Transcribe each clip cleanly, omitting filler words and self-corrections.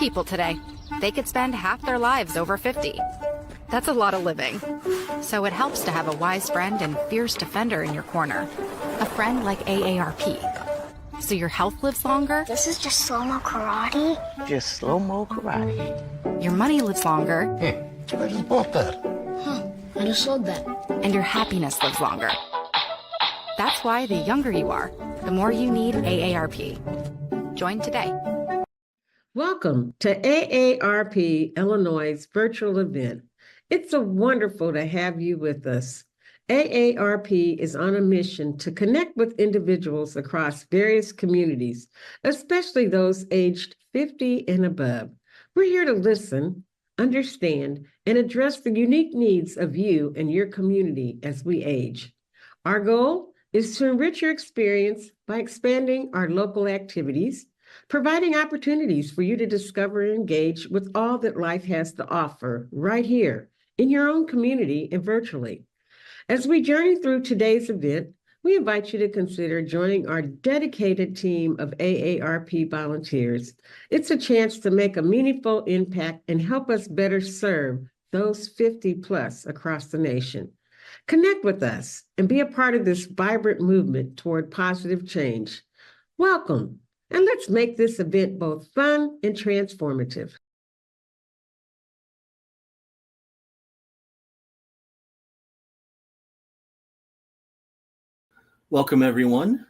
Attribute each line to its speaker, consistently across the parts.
Speaker 1: people today. They could spend half their lives over 50. That's a lot of living. So it helps to have a wise friend and fierce defender in your corner. A friend like AARP. So your health lives longer.
Speaker 2: This is just slow-mo karate?
Speaker 3: Just slow-mo karate.
Speaker 1: Your money lives longer.
Speaker 3: I just bought that.
Speaker 2: I just sold that.
Speaker 1: And your happiness lives longer. That's why the younger you are, the more you need AARP. Join today.
Speaker 4: Welcome to AARP Illinois' virtual event. It's so wonderful to have you with us. AARP is on a mission to connect with individuals across various communities, especially those aged 50 and above. We're here to listen, understand, and address the unique needs of you and your community as we age. Our goal is to enrich your experience by expanding our local activities, providing opportunities for you to discover and engage with all that life has to offer right here in your own community and virtually. As we journey through today's event, we invite you to consider joining our dedicated team of AARP volunteers. It's a chance to make a meaningful impact and help us better serve those 50 plus across the nation. Connect with us and be a part of this vibrant movement toward positive change. Welcome, and let's make this event both fun and transformative.
Speaker 5: Welcome, everyone.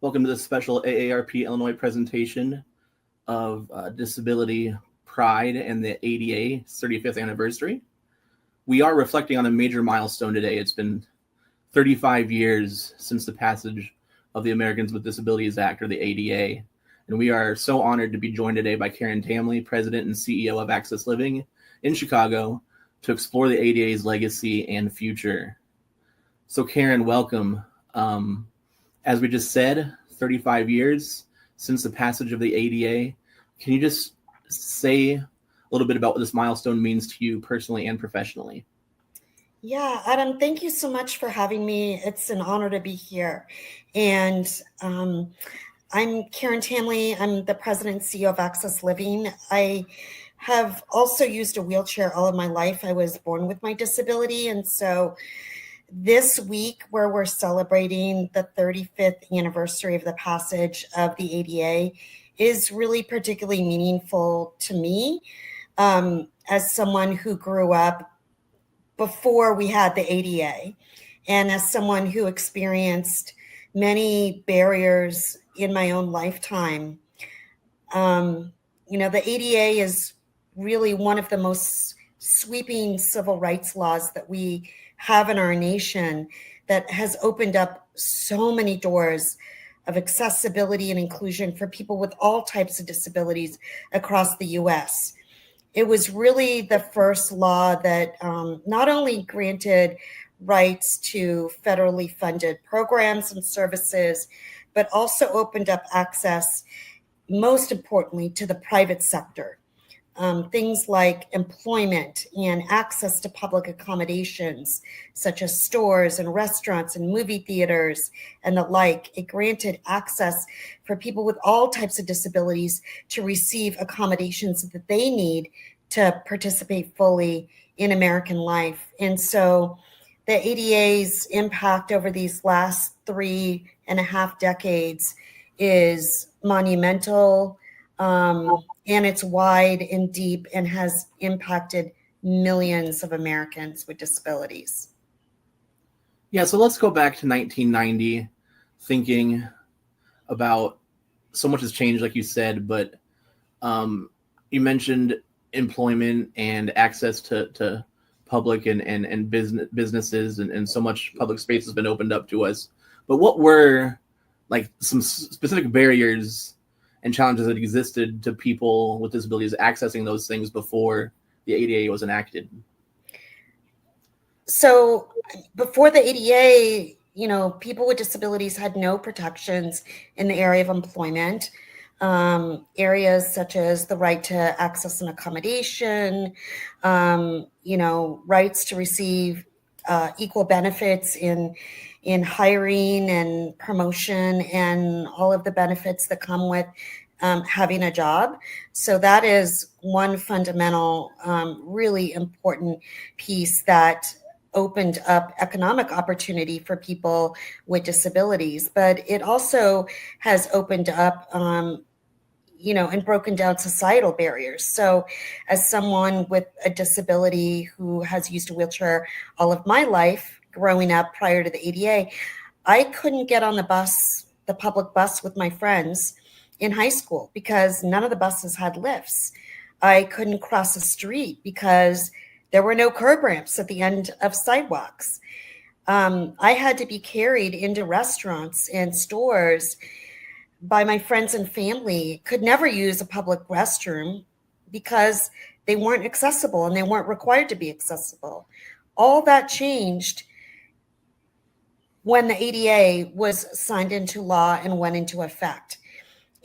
Speaker 5: Welcome to this special AARP Illinois presentation of Disability Pride and the ADA 35th anniversary. We are reflecting on a major milestone today. It's been 35 years since the passage of the Americans with Disabilities Act, or the ADA. And we are so honored to be joined today by Karen Tamley, President and CEO of Access Living in Chicago, to explore the ADA's legacy and future. So Karen, welcome. As we just said, 35 years since the passage of the ADA. Can you just say a little bit about what this milestone means to you personally and professionally?
Speaker 6: Yeah, Adam, thank you so much for having me. It's an honor to be here. And I'm Karen Tamley. I'm the president and CEO of Access Living. I have also used a wheelchair all of my life. I was born with my disability. And so this week, where we're celebrating the 35th anniversary of the passage of the ADA, is really particularly meaningful to me as someone who grew up before we had the ADA, and as someone who experienced many barriers in my own lifetime. The ADA is really one of the most sweeping civil rights laws that we have in our nation that has opened up so many doors of accessibility and inclusion for people with all types of disabilities across the U.S. It was really the first law that not only granted rights to federally funded programs and services, but also opened up access, most importantly, to the private sector. Things like employment and access to public accommodations, such as stores and restaurants and movie theaters and the like. It granted access for people with all types of disabilities to receive accommodations that they need to participate fully in American life. And so the ADA's impact over these last 3.5 decades is monumental. And it's wide and deep and has impacted millions of Americans with disabilities.
Speaker 5: Yeah, so let's go back to 1990, thinking about so much has changed, like you said, but you mentioned employment and access to public and businesses, and so much public space has been opened up to us. But what were like some specific barriers and challenges that existed to people with disabilities accessing those things before the ADA was enacted?
Speaker 6: So before the ADA, people with disabilities had no protections in the area of employment. Areas such as the right to access and accommodation, rights to receive equal benefits in hiring and promotion, and all of the benefits that come with having a job. So that is one fundamental, really important piece that opened up economic opportunity for people with disabilities. But it also has opened up, and broken down societal barriers. So as someone with a disability who has used a wheelchair all of my life growing up prior to the ADA, I couldn't get on the public bus with my friends in high school because none of the buses had lifts. I couldn't cross a street because there were no curb ramps at the end of sidewalks. I had to be carried into restaurants and stores by my friends and family, could never use a public restroom because they weren't accessible and they weren't required to be accessible. All that changed when the ADA was signed into law and went into effect.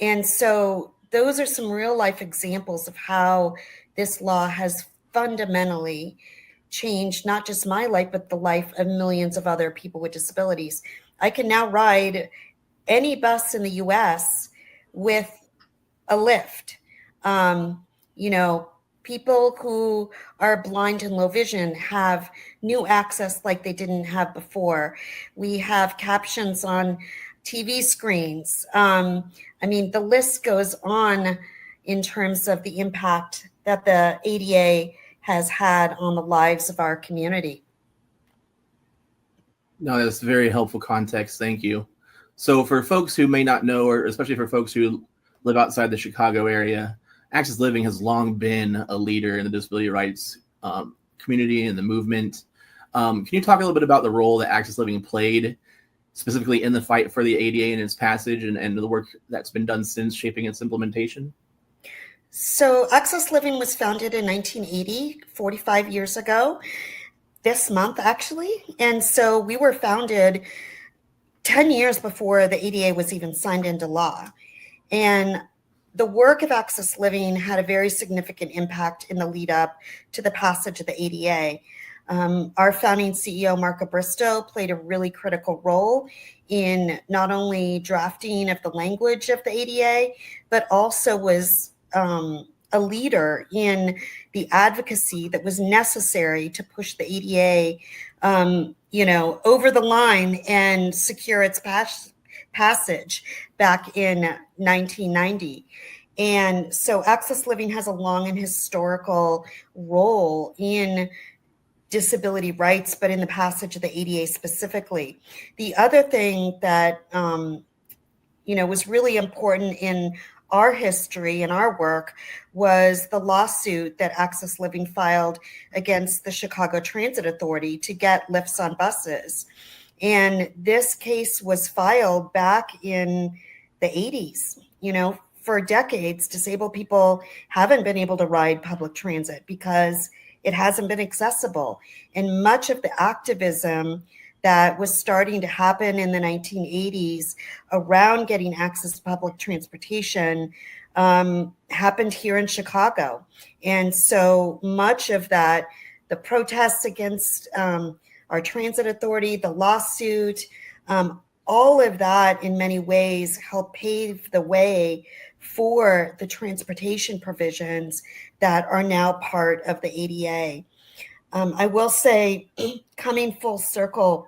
Speaker 6: And so those are some real life examples of how this law has fundamentally changed not just my life, but the life of millions of other people with disabilities. I can now ride any bus in the US with a lift. People who are blind and low vision have new access like they didn't have before. We have captions on TV screens. The list goes on in terms of the impact that the ADA has had on the lives of our community.
Speaker 5: No, that's very helpful context. Thank you. So for folks who may not know, or especially for folks who live outside the Chicago area, Access Living has long been a leader in the disability rights community and the movement. Can you talk a little bit about the role that Access Living played specifically in the fight for the ADA and its passage and the work that's been done since shaping its implementation?
Speaker 6: So Access Living was founded in 1980, 45 years ago, this month actually. And so we were founded 10 years before the ADA was even signed into law. And the work of Access Living had a very significant impact in the lead up to the passage of the ADA. Our founding CEO, Marco Bristow, played a really critical role in not only drafting of the language of the ADA, but also was a leader in the advocacy that was necessary to push the ADA over the line and secure its passage back in 1990. And so Access Living has a long and historical role in disability rights, but in the passage of the ADA specifically. The other thing that, was really important in our history and our work was the lawsuit that Access Living filed against the Chicago Transit Authority to get lifts on buses. And this case was filed back in the 80s. For decades, disabled people haven't been able to ride public transit because it hasn't been accessible. And much of the activism that was starting to happen in the 1980s around getting access to public transportation happened here in Chicago. And so much of that, the protests against our transit authority, the lawsuit, all of that in many ways helped pave the way for the transportation provisions that are now part of the ADA. I will say, coming full circle,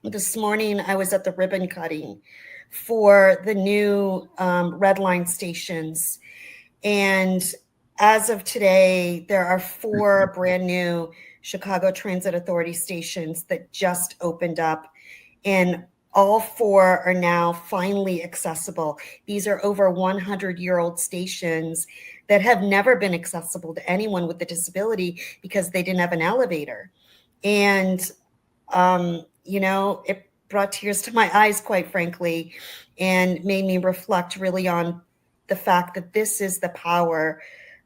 Speaker 6: this morning I was at the ribbon cutting for the new Red Line stations. And as of today, there are 4 brand new Chicago Transit Authority stations that just opened up, and all 4 are now finally accessible. These are over 100-year-old stations that have never been accessible to anyone with a disability because they didn't have an elevator. And, it brought tears to my eyes, quite frankly, and made me reflect really on the fact that this is the power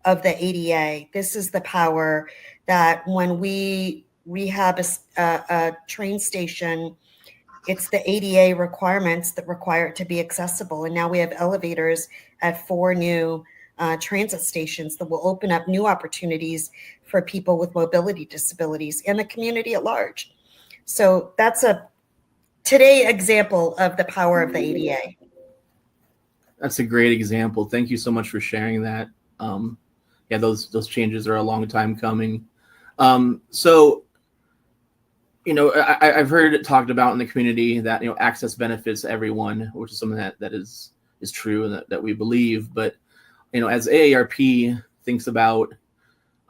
Speaker 6: of the ADA. This is the power that when we rehab a train station, it's the ADA requirements that require it to be accessible. And now we have elevators at 4 new transit stations that will open up new opportunities for people with mobility disabilities and the community at large. So that's a today example of the power of the ADA.
Speaker 5: That's a great example. Thank you so much for sharing that. Yeah, those changes are a long time coming. So, I've heard it talked about in the community that access benefits everyone, which is something that is true and that we believe. But as AARP thinks about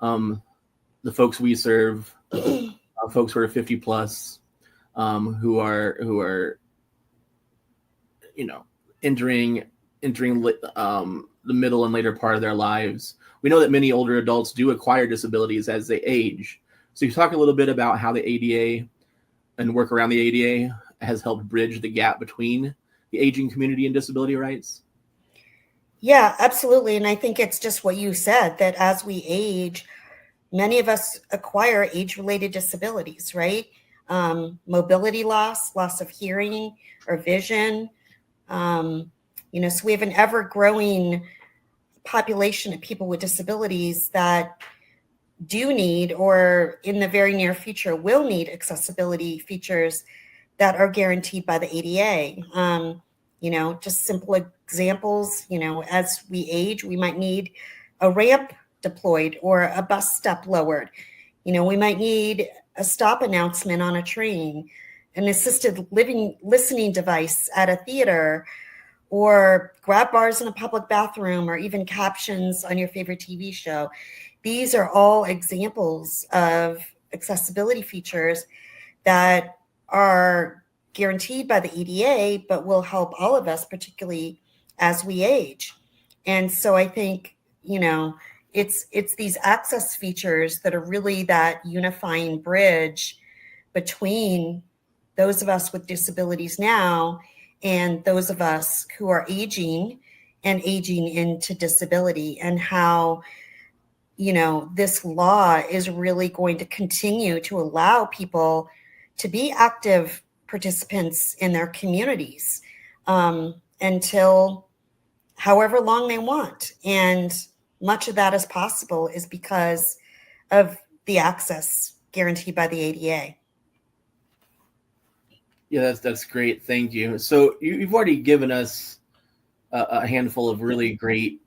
Speaker 5: the folks we serve, folks who are 50 plus, who are entering the middle and later part of their lives. We know that many older adults do acquire disabilities as they age. So you talk a little bit about how the ADA and work around the ADA has helped bridge the gap between the aging community and disability rights.
Speaker 6: Yeah, absolutely. And I think it's just what you said, that as we age, many of us acquire age-related disabilities, right? Mobility loss of hearing or vision. So we have an ever-growing population of people with disabilities that do need, or in the very near future will need, accessibility features that are guaranteed by the ADA. Just simple examples, as we age, we might need a ramp deployed or a bus step lowered. We might need a stop announcement on a train, an assisted listening device at a theater, or grab bars in a public bathroom, or even captions on your favorite TV show. These are all examples of accessibility features that are guaranteed by the ADA, but will help all of us, particularly as we age. And so I think, it's these access features that are really that unifying bridge between those of us with disabilities now and those of us who are aging and aging into disability, and how this law is really going to continue to allow people to be active participants in their communities until however long they want. And much of that is possible is because of the access guaranteed by the ADA.
Speaker 5: Yeah, that's great. Thank you. So you've already given us a handful of really great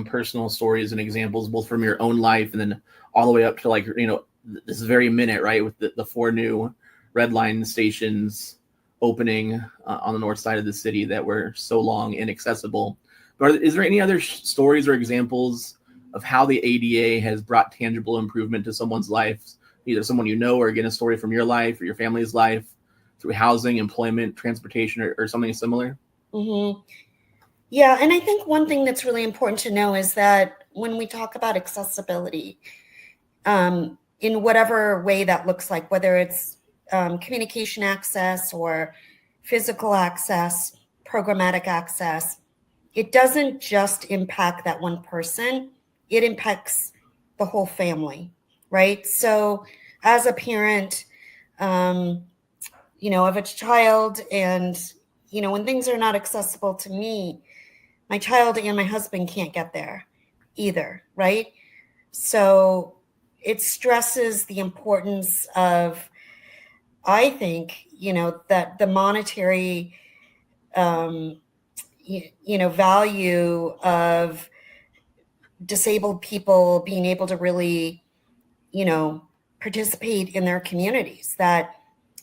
Speaker 5: personal stories and examples, both from your own life and then all the way up to this very minute, right? With the 4 new red line stations opening on the north side of the city that were so long inaccessible. But is there any other stories or examples of how the ADA has brought tangible improvement to someone's life, either someone or again, a story from your life or your family's life, through housing, employment, transportation, or something similar?
Speaker 6: Mm-hmm. Yeah, and I think one thing that's really important to know is that when we talk about accessibility, in whatever way that looks like, whether it's communication access or physical access, programmatic access, it doesn't just impact that one person, it impacts the whole family, right? So as a parent, of a child, and, when things are not accessible to me, my child and my husband can't get there either, right? So it stresses the importance of, I think, that the monetary, value of disabled people being able to really, participate in their communities, that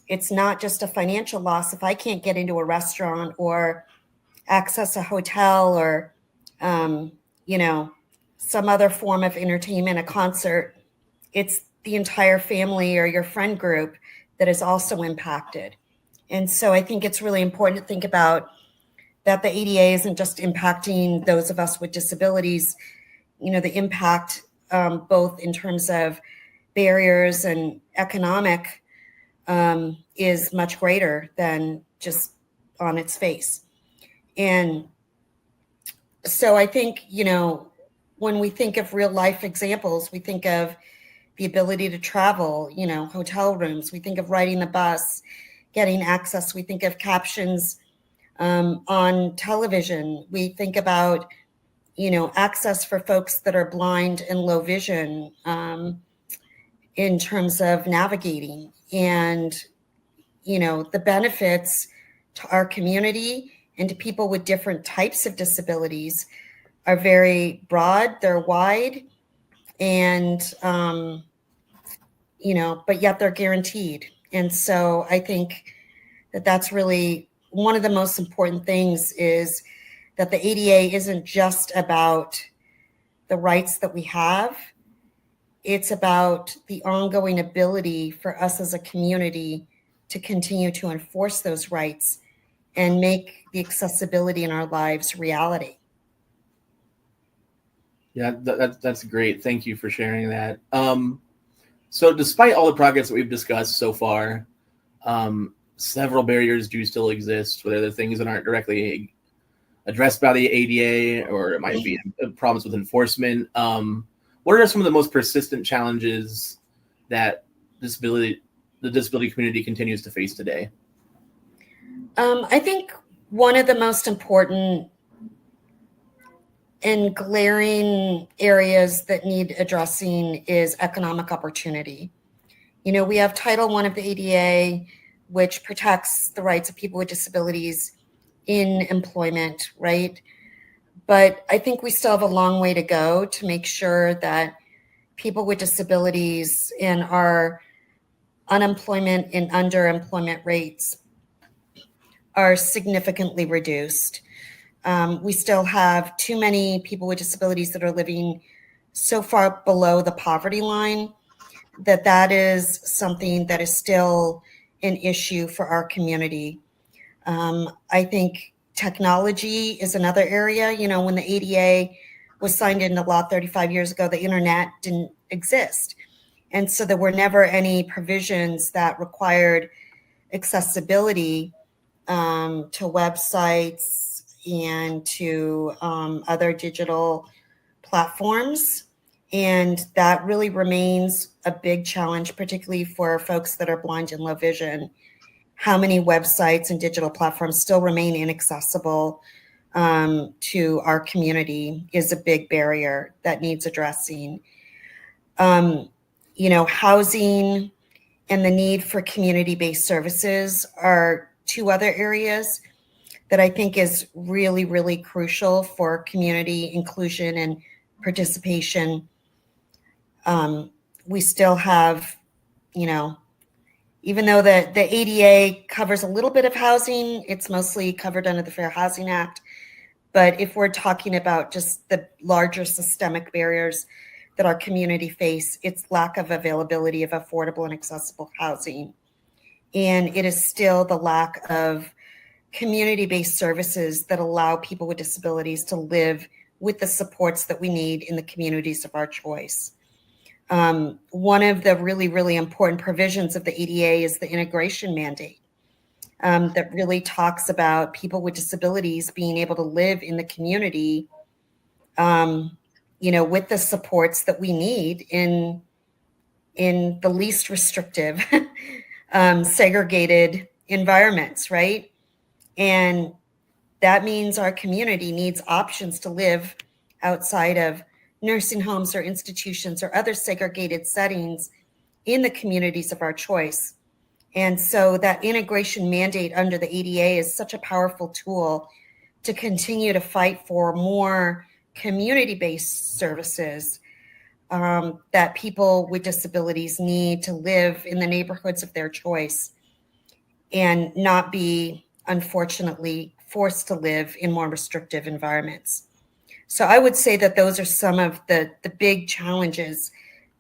Speaker 6: it's not just a financial loss. If I can't get into a restaurant or access a hotel or, some other form of entertainment, a concert, it's the entire family or your friend group that is also impacted. And so I think it's really important to think about that the ADA isn't just impacting those of us with disabilities, the impact both in terms of barriers and economic is much greater than just on its face. And so I think, when we think of real life examples, we think of the ability to travel, hotel rooms, we think of riding the bus, getting access, we think of captions on television, we think about, access for folks that are blind and low vision in terms of navigating, and, the benefits to our community and to people with different types of disabilities are very broad, they're wide, and, but yet they're guaranteed. And so I think that that's really one of the most important things, is that the ADA isn't just about the rights that we have. It's about the ongoing ability for us as a community to continue to enforce those rights and make the accessibility in our lives reality.
Speaker 5: Yeah, that's great. Thank you for sharing that. So despite all the progress that we've discussed so far, several barriers do still exist, whether they're things that aren't directly addressed by the ADA, or it might be problems with enforcement. What are some of the most persistent challenges that the disability community continues to face today?
Speaker 6: I think one of the most important and glaring areas that need addressing is economic opportunity. We have Title I of the ADA, which protects the rights of people with disabilities in employment, right? But I think we still have a long way to go to make sure that people with disabilities and our unemployment and underemployment rates are significantly reduced. We still have too many people with disabilities that are living so far below the poverty line that is something that is still an issue for our community. I think technology is another area. When the ADA was signed into law 35 years ago, the internet didn't exist. And so there were never any provisions that required accessibility to websites and to other digital platforms. And that really remains a big challenge, particularly for folks that are blind and low vision. How many websites and digital platforms still remain inaccessible to our community is a big barrier that needs addressing. Housing and the need for community-based services are two other areas that I think is really, really crucial for community inclusion and participation. We still have, even though the ADA covers a little bit of housing, it's mostly covered under the Fair Housing Act. But if we're talking about just the larger systemic barriers that our community face, it's lack of availability of affordable and accessible housing. And it is still the lack of community-based services that allow people with disabilities to live with the supports that we need in the communities of our choice. One of the really, really important provisions of the ADA is the integration mandate that really talks about people with disabilities being able to live in the community, with the supports that we need in the least restrictive, segregated environments, right? And that means our community needs options to live outside of nursing homes or institutions or other segregated settings in the communities of our choice. And so that integration mandate under the ADA is such a powerful tool to continue to fight for more community-based services that people with disabilities need to live in the neighborhoods of their choice and not be, unfortunately, forced to live in more restrictive environments. So I would say that those are some of the big challenges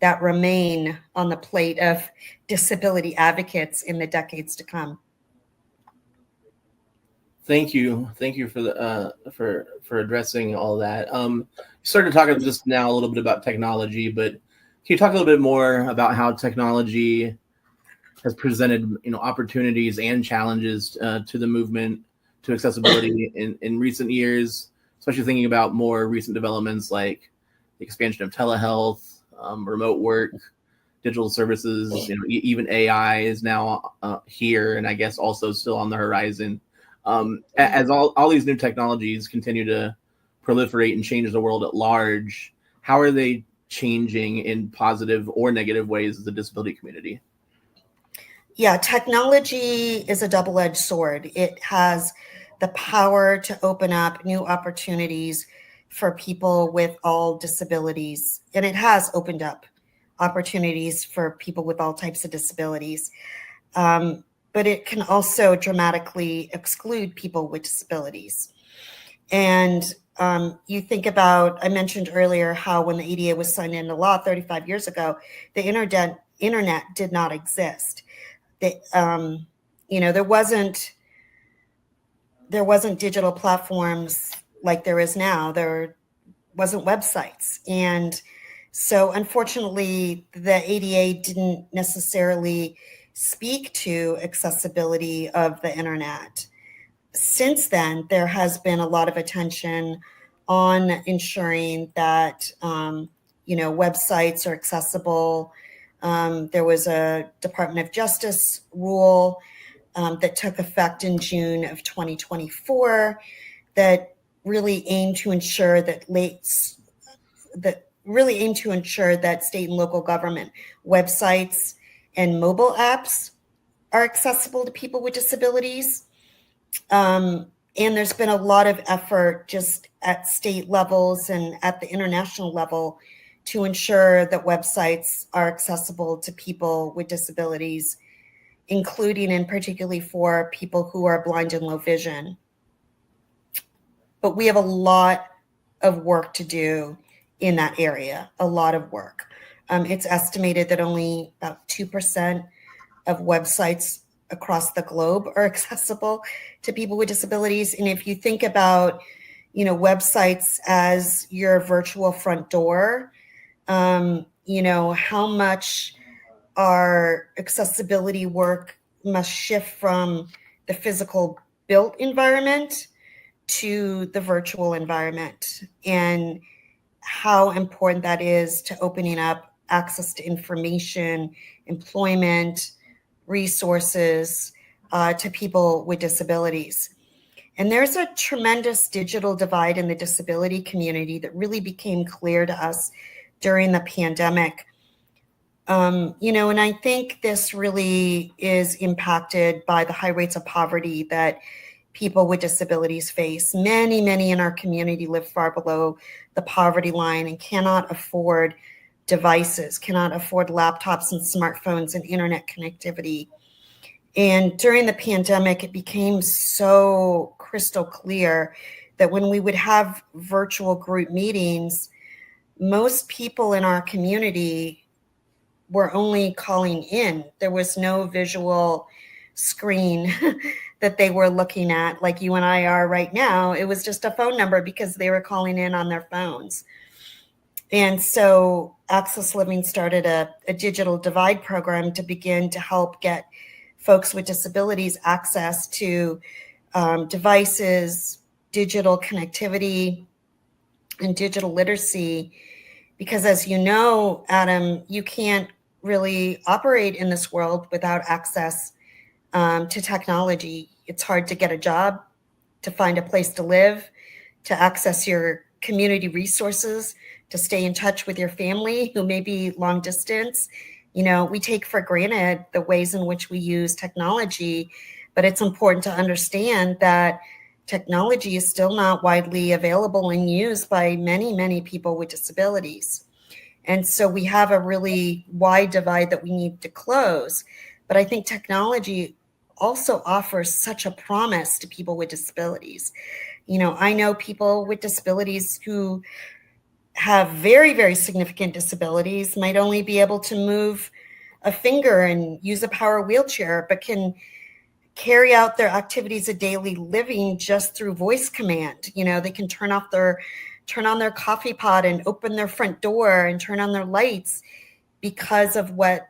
Speaker 6: that remain on the plate of disability advocates in the decades to come.
Speaker 5: Thank you for the for addressing all that. You started talking just now a little bit about technology, but can you talk a little bit more about how technology has presented, opportunities and challenges to the movement to accessibility in recent years, especially thinking about more recent developments like the expansion of telehealth, remote work, digital services, even AI is now here, and I guess also still on the horizon. As all these new technologies continue to proliferate and change the world at large, how are they changing in positive or negative ways the disability community?
Speaker 6: Yeah, technology is a double-edged sword. It has the power to open up new opportunities for people with all disabilities. And it has opened up opportunities for people with all types of disabilities. But it can also dramatically exclude people with disabilities. And you think about, I mentioned earlier how when the ADA was signed into law 35 years ago, the internet did not exist. There wasn't digital platforms like there is now. There wasn't websites. And so unfortunately, the ADA didn't necessarily speak to accessibility of the internet. Since then, there has been a lot of attention on ensuring that, websites are accessible. There was a Department of Justice rule that took effect in June of 2024 that really aimed to ensure that state and local government websites and mobile apps are accessible to people with disabilities. And there's been a lot of effort just at state levels and at the international level to ensure that websites are accessible to people with disabilities, including and particularly for people who are blind and low vision. But we have a lot of work to do in that area, a lot of work. It's estimated that only about 2% of websites across the globe are accessible to people with disabilities. And if you think about, websites as your virtual front door, how much our accessibility work must shift from the physical built environment to the virtual environment, and how important that is to opening up access to information, employment, resources to people with disabilities. And there's a tremendous digital divide in the disability community that really became clear to us during the pandemic. And I think this really is impacted by the high rates of poverty that people with disabilities face. Many, many in our community live far below the poverty line and cannot afford devices, cannot afford laptops and smartphones and internet connectivity. And during the pandemic, it became so crystal clear that when we would have virtual group meetings, most people in our community were only calling in. There was no visual screen that they were looking at like you and I are right now. It was just a phone number because they were calling in on their phones. And so Access Living started a digital divide program to begin to help get folks with disabilities access to devices, digital connectivity, and digital literacy. Because as you know, Adam, you can't really operate in this world without access to technology. It's hard to get a job, to find a place to live, to access your community resources, to stay in touch with your family who may be long distance. We take for granted the ways in which we use technology, but it's important to understand that technology is still not widely available and used by many, many people with disabilities. And so we have a really wide divide that we need to close. But I think technology also offers such a promise to people with disabilities. I know people with disabilities who have very, very significant disabilities, might only be able to move a finger and use a power wheelchair, but can carry out their activities of daily living just through voice command. They can turn on their coffee pot and open their front door and turn on their lights because of what,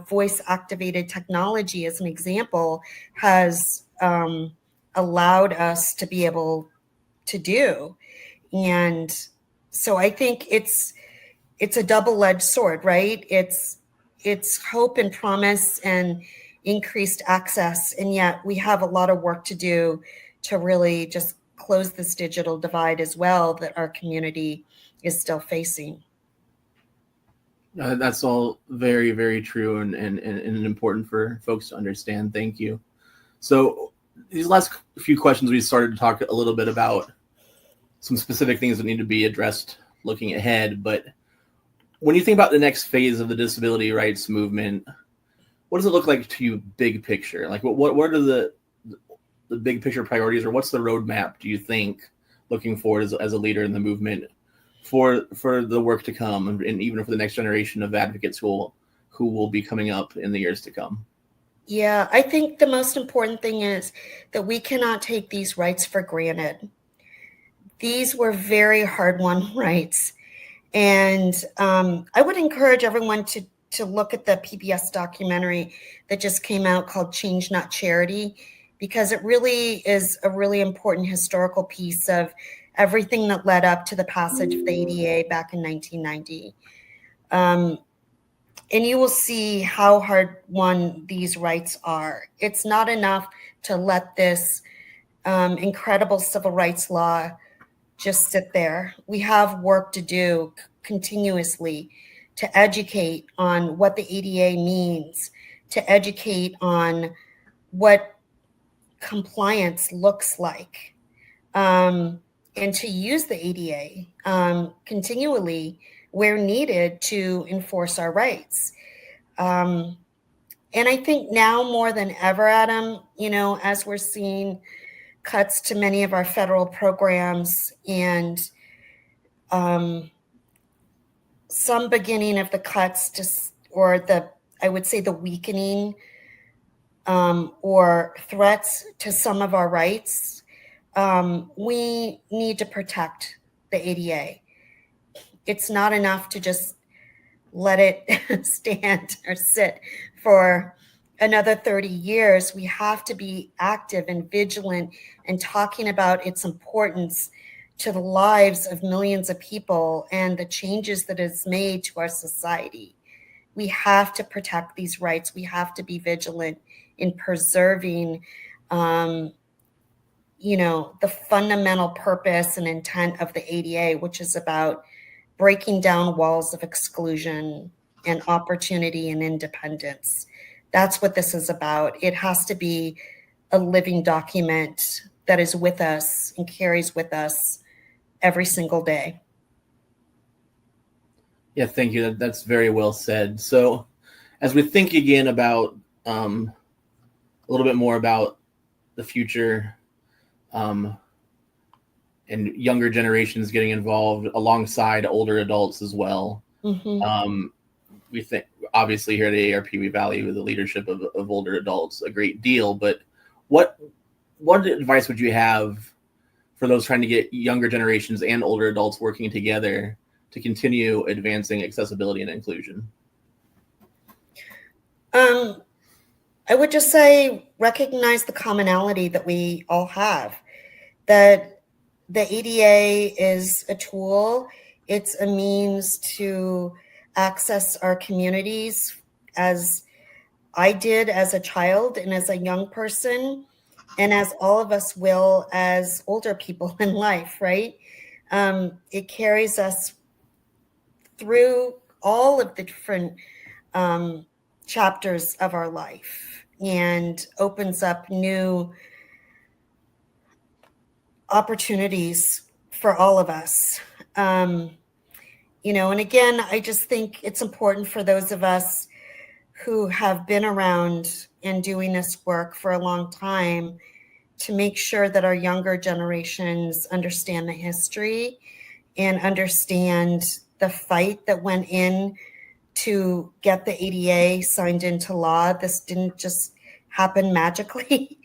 Speaker 6: voice activated technology, as an example, has allowed us to be able to do. And so I think it's a double-edged sword, right? It's hope and promise and increased access. And yet we have a lot of work to do to really just close this digital divide as well that our community is still facing.
Speaker 5: That's all very, very true and important for folks to understand. Thank you. So these last few questions, we started to talk a little bit about some specific things that need to be addressed looking ahead. But when you think about the next phase of the disability rights movement, what does it look like to you, big picture? Like, what are the big picture priorities, or what's the roadmap, do you think, looking forward as a leader in the movement for the work to come, and even for the next generation of advocates who will be coming up in the years to come?
Speaker 6: Yeah, I think the most important thing is that we cannot take these rights for granted. These were very hard-won rights. And I would encourage everyone to look at the PBS documentary that just came out called Change Not Charity, because it really is a really important historical piece of everything that led up to the passage of the ADA back in 1990. And you will see how hard won these rights are. It's not enough to let this incredible civil rights law just sit there. We have work to do continuously to educate on what the ADA means, to educate on what compliance looks like, and to use the ADA continually where needed to enforce our rights. And I think now more than ever, Adam, as we're seeing cuts to many of our federal programs and some beginning of the cuts I would say the weakening or threats to some of our rights, we need to protect the ADA. It's not enough to just let it stand or sit for another 30 years. We have to be active and vigilant and talking about its importance to the lives of millions of people and the changes that it's made to our society. We have to protect these rights. We have to be vigilant in preserving, the fundamental purpose and intent of the ADA, which is about breaking down walls of exclusion and opportunity and independence. That's what this is about. It has to be a living document that is with us and carries with us every single day.
Speaker 5: Yeah, thank you. That's very well said. So as we think again about a little bit more about the future and younger generations getting involved alongside older adults as well. Mm-hmm. We think, obviously, here at AARP, we value the leadership of older adults a great deal. But what advice would you have for those trying to get younger generations and older adults working together to continue advancing accessibility and inclusion?
Speaker 6: I would just say recognize the commonality that we all have, that the ADA is a tool. It's a means to access our communities, as I did as a child and as a young person, and as all of us will as older people in life, right? It carries us through all of the different chapters of our life and opens up new opportunities for all of us. And again, I just think it's important for those of us who have been around and doing this work for a long time to make sure that our younger generations understand the history and understand the fight that went in to get the ADA signed into law. This didn't just happen magically.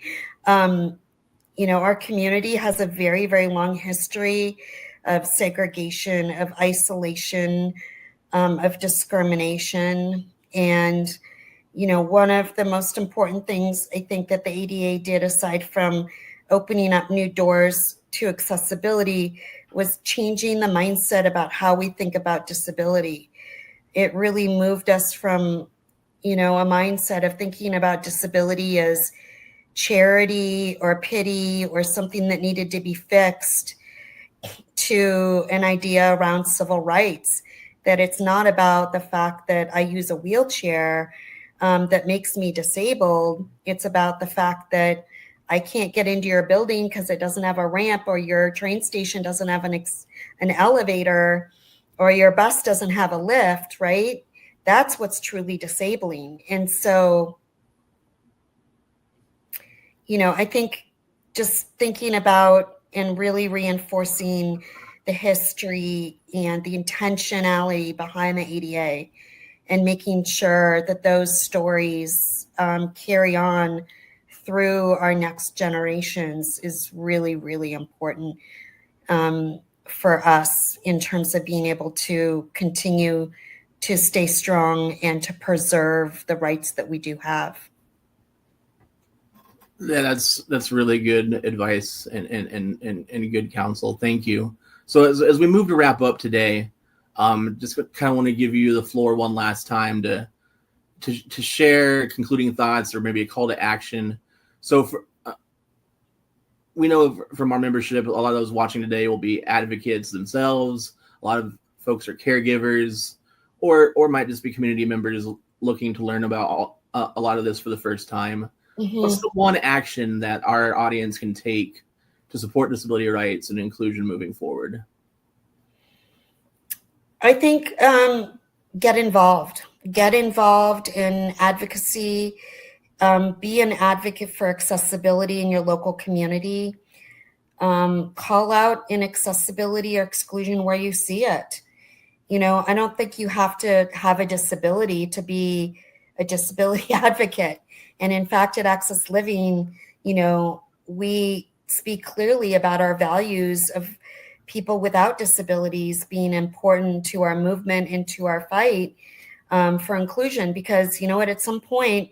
Speaker 6: Our community has a very, very long history of segregation, of isolation, of discrimination. And, one of the most important things I think that the ADA did, aside from opening up new doors to accessibility, was changing the mindset about how we think about disability. It really moved us from, a mindset of thinking about disability as charity or pity or something that needed to be fixed, to an idea around civil rights, that it's not about the fact that I use a wheelchair that makes me disabled. It's about the fact that I can't get into your building because it doesn't have a ramp, or your train station doesn't have an elevator, or your bus doesn't have a lift, right? That's what's truly disabling. And so, I think just thinking about and really reinforcing the history and the intentionality behind the ADA, and making sure that those stories carry on through our next generations is really, really important for us in terms of being able to continue to stay strong and to preserve the rights that we do have.
Speaker 5: Yeah, that's really good advice and good counsel. Thank you. So as we move to wrap up today, just kind of want to give you the floor one last time to share concluding thoughts or maybe a call to action. So we know from our membership, a lot of those watching today will be advocates themselves. A lot of folks are caregivers, or might just be community members looking to learn about a lot of this for the first time.
Speaker 6: Mm-hmm.
Speaker 5: What's the one action that our audience can take to support disability rights and inclusion moving forward?
Speaker 6: I think get involved in advocacy. Be an advocate for accessibility in your local community. Call out inaccessibility or exclusion where you see it. I don't think you have to have a disability to be a disability advocate. And in fact, at Access Living, we speak clearly about our values of people without disabilities being important to our movement and to our fight for inclusion. Because you know what, at some point,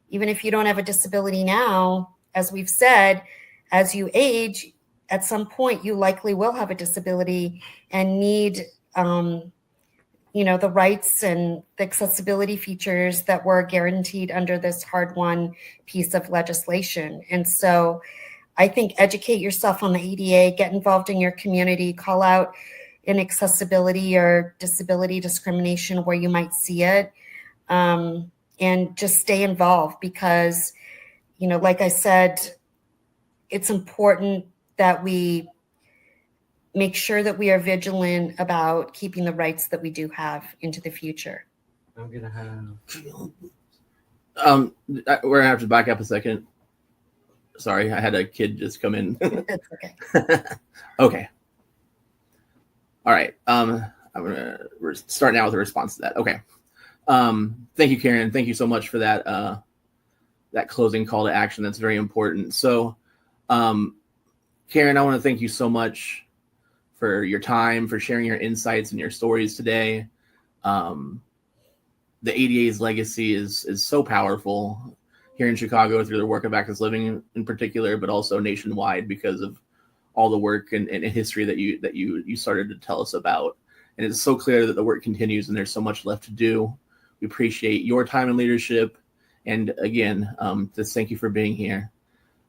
Speaker 6: even if you don't have a disability now, as we've said, as you age, at some point you likely will have a disability and need the rights and the accessibility features that were guaranteed under this hard-won piece of legislation. And so I think educate yourself on the ADA, get involved in your community, call out inaccessibility or disability discrimination where you might see it, and just stay involved because, like I said, it's important that we make sure that we are vigilant about keeping the rights that we do have into the future.
Speaker 5: I'm gonna have we're gonna have to back up a second. Sorry, I had a kid just come in.
Speaker 6: That's okay.
Speaker 5: Okay. All right. We're starting out with a response to that. Okay. Thank you, Karen. Thank you so much for that that closing call to action. That's very important. So, Karen, I want to thank you so much for your time, for sharing your insights and your stories today. The ADA's legacy is so powerful here in Chicago through the work of Access Living in particular, but also nationwide because of all the work and history that you started to tell us about. And it's so clear that the work continues and there's so much left to do. We appreciate your time and leadership. And again, just thank you for being here.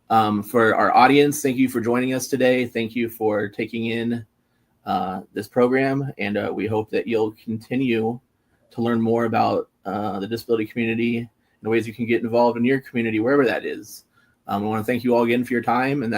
Speaker 5: For our audience, thank you for joining us today. Thank you for taking in this program. And we hope that you'll continue to learn more about the disability community and the ways you can get involved in your community, wherever that is. I want to thank you all again for your time, and that